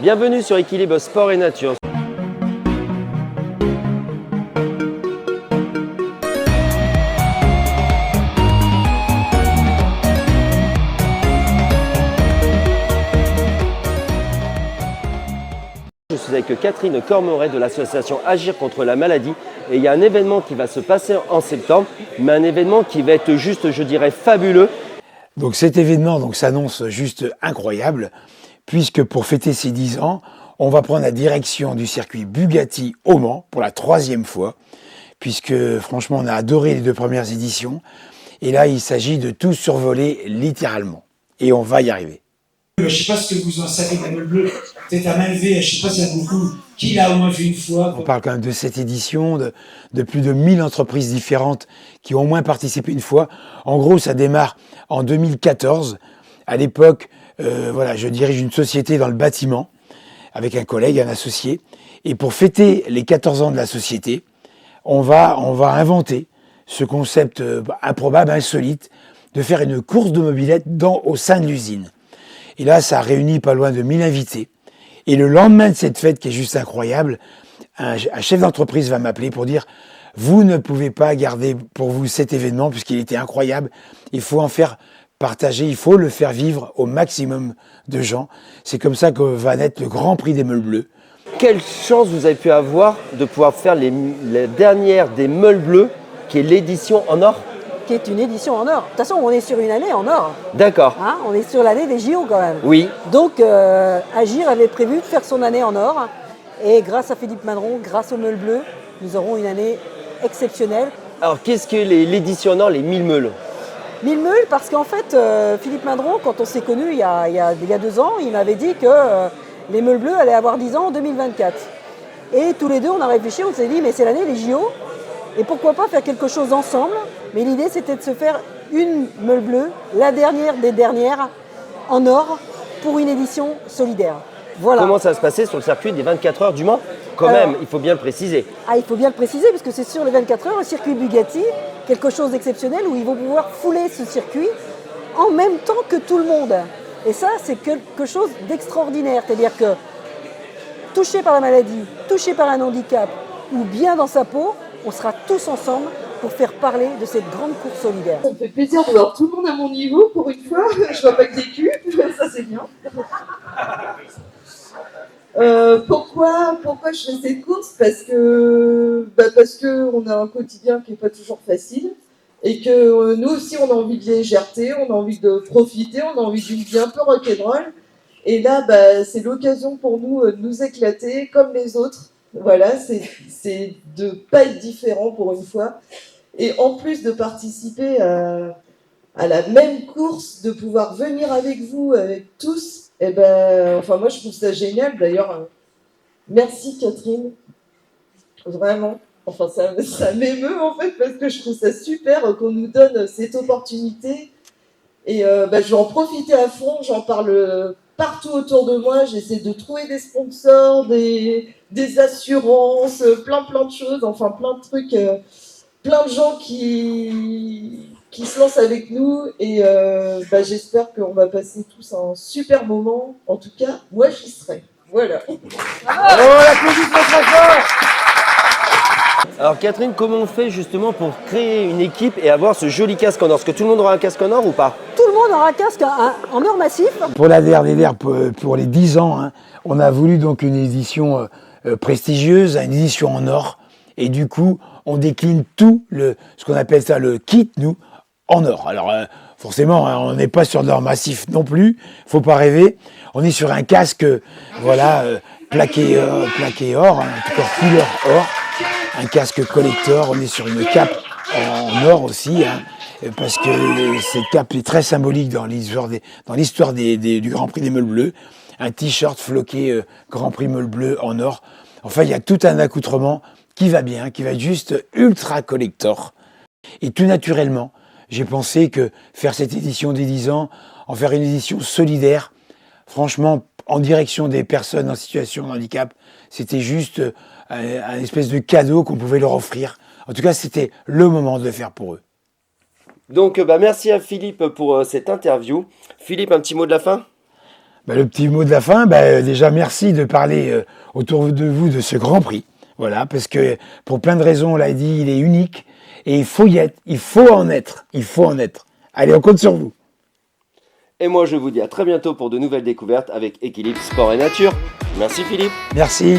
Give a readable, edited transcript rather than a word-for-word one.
Bienvenue sur Équilibre Sport et Nature. Je suis avec Catherine Cormeret de l'association Agir contre la maladie et il y a un événement qui va se passer en septembre, mais un événement qui va être juste, je dirais, fabuleux. Donc cet événement s'annonce juste incroyable, puisque pour fêter ses 10 ans, on va prendre la direction du circuit Bugatti au Mans pour la 3e fois, puisque franchement on a adoré les 2 premières éditions, et là il s'agit de tout survoler littéralement, et on va y arriver. Je ne sais pas ce que vous en savez de la meule bleue, peut-être à main levée, je ne sais pas s'il y a beaucoup, qui l'a au moins vu une fois. On parle quand même de cette édition, de plus de 1000 entreprises différentes qui ont au moins participé une fois. En gros, ça démarre en 2014. À l'époque, je dirige une société dans le bâtiment avec un collègue, un associé. Et pour fêter les 14 ans de la société, on va inventer ce concept improbable, insolite, de faire une course de mobylettes au sein de l'usine. Et là, ça a réuni pas loin de 1000 invités. Et le lendemain de cette fête, qui est juste incroyable, un chef d'entreprise va m'appeler pour dire « Vous ne pouvez pas garder pour vous cet événement puisqu'il était incroyable. Il faut en faire partager, il faut le faire vivre au maximum de gens. » C'est comme ça que va naître le Grand Prix des Meules Bleues. Quelle chance vous avez pu avoir de pouvoir faire la dernière des Meules Bleues, qui est l'édition en or. Qui est une édition en or. De toute façon, on est sur une année en or. D'accord. Hein, on est sur l'année des JO quand même. Oui. Donc, Agir avait prévu de faire son année en or. Et grâce à Philippe Madron, grâce aux Meules Bleues, nous aurons une année exceptionnelle. Alors, qu'est-ce que l'édition en or, les 1000 meules? 1000 meules, parce qu'en fait, Philippe Madron, quand on s'est connus il y a 2 ans, il m'avait dit que les Meules Bleues allaient avoir 10 ans en 2024. Et tous les deux, on a réfléchi, on s'est dit, mais c'est l'année des JO. Et pourquoi pas faire quelque chose ensemble? Mais l'idée, c'était de se faire une meule bleue, la dernière des dernières, en or, pour une édition solidaire. Voilà. Comment ça va se passer sur le circuit des 24 heures du Mans? Quand même, il faut bien le préciser. Il faut bien le préciser, parce que c'est sur les 24 heures, le circuit Bugatti, quelque chose d'exceptionnel, où ils vont pouvoir fouler ce circuit en même temps que tout le monde. Et ça, c'est quelque chose d'extraordinaire. C'est-à-dire que, touché par la maladie, touché par un handicap, ou bien dans sa peau, on sera tous ensemble pour faire parler de cette grande course solidaire. Ça me fait plaisir de voir tout le monde à mon niveau pour une fois. Je vois pas que des culs, ça c'est bien. Pourquoi je fais cette course? Parce que on a un quotidien qui est pas toujours facile et que nous aussi on a envie de légèreté, on a envie de profiter, on a envie d'une vie un peu rock'n'roll. Et là, c'est l'occasion pour nous de nous éclater comme les autres. Voilà, c'est de pas être différent pour une fois. Et en plus de participer à la même course, de pouvoir venir avec vous, avec tous, moi je trouve ça génial. D'ailleurs, merci Catherine, vraiment. Enfin, ça m'émeut en fait, parce que je trouve ça super qu'on nous donne cette opportunité. Et je vais en profiter à fond, j'en parle partout autour de moi, j'essaie de trouver des sponsors, des assurances, plein de choses, enfin plein de trucs, plein de gens qui se lancent avec nous, et j'espère qu'on va passer tous un super moment. En tout cas, moi j'y serai. Voilà. Alors Catherine, comment on fait justement pour créer une équipe et avoir ce joli casque en or? Est-ce que tout le monde aura un casque en or ou pas? Tout le monde aura un casque en or massif. Pour la DRDR, pour les 10 ans, on a voulu donc une édition prestigieuse, une édition en or. Et du coup, on décline tout ce qu'on appelle ça le kit, nous, en or. Alors forcément, on n'est pas sur de l'or massif non plus, faut pas rêver. On est sur un casque, plaqué or, en tout cas couleur or. Un casque collector, on est sur une cape en or aussi, parce que cette cape est très symbolique dans l'histoire du Grand Prix des Meules Bleues. Un t-shirt floqué Grand Prix Meules Bleues en or. Enfin, il y a tout un accoutrement qui va bien, qui va être juste ultra collector. Et tout naturellement, j'ai pensé que faire cette édition des 10 ans, en faire une édition solidaire, franchement, en direction des personnes en situation de handicap, c'était juste un espèce de cadeau qu'on pouvait leur offrir. En tout cas, c'était le moment de le faire pour eux. Donc, merci à Philippe pour cette interview. Philippe, un petit mot de la fin? Le petit mot de la fin, déjà merci de parler autour de vous de ce Grand Prix. Voilà, parce que pour plein de raisons, on l'a dit, il est unique et il faut y être, il faut en être. Allez, on compte sur vous. Et moi, je vous dis à très bientôt pour de nouvelles découvertes avec Équilibre Sport et Nature. Merci Philippe. Merci.